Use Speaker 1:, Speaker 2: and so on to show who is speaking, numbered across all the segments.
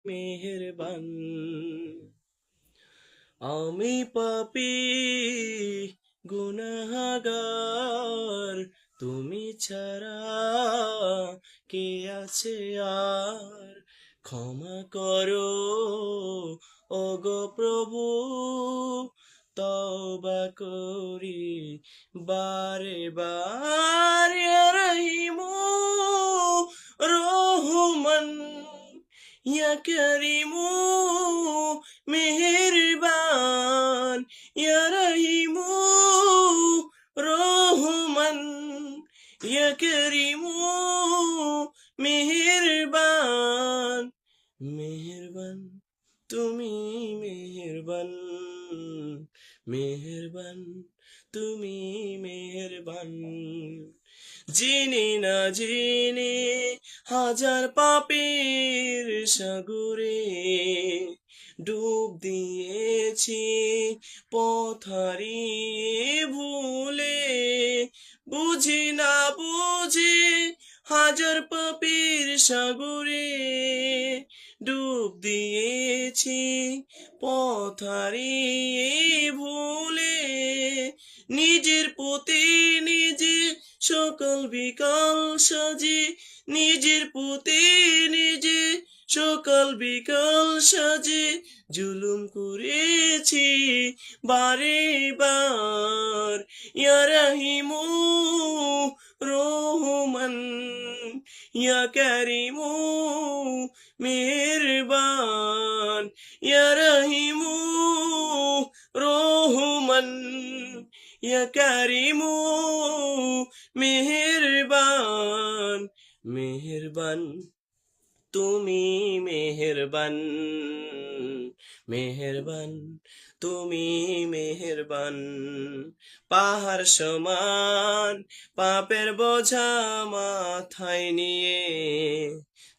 Speaker 1: মেহেরবান। আমি পাপী গুনাহগার, তুমি ছাড়া কে আছে আর? ক্ষমা করো ওগো প্রভু, তওবা করি বারে বার। ইয়া রহিমু রহমান, ইয়া করিমু মেহেরবান, ইয়া রহিমু রহমান, ইয়া করিমু মেহেরবান। মেহেরবান তুমি মেহেরবান, মেহেরবান তুমি মেহেরবান। যিনি না যিনি হাজার পাপের সাগরে ডুব দিয়েছি পথ হারিয়ে ভুলে, বুঝি না বুঝি হাজার পাপের সাগরে ডুব দিয়েছি পথ হারিয়ে ভুলে। নিজের প্রতি নিজে সকল বিকাল সাজি, নিজের প্রতি নিজে সকাল বিকাল সাজে জুলুম করেছি বারে বার। ইয়া রহিমু রহমান, ইয়া করিমু মেহেরবান, ইয়া রহিমু রহমান, ইয়া করিমু মেহেরবান। মেহেরবান তুমি মেহেরবান, মেহেরবান তুমি মেহেরবান। পাহাড় সমান পাপের বোঝা মাথায় নিয়ে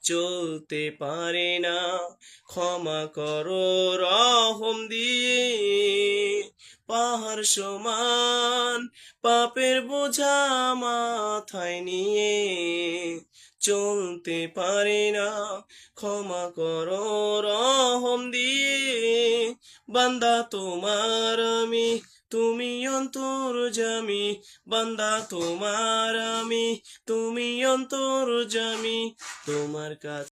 Speaker 1: চলতে পারে না, ক্ষমা করো রহম দিয়ে। পাহাড় সমান পাপের বোঝা মাথায় নিয়ে চলতে পারে না, ক্ষমা করো রহম দিয়ে। বান্দা তোমার আমি, তুমি অন্তর্যামী, বান্দা তোমার আমি, তুমি অন্তর্যামী, তোমার কাছে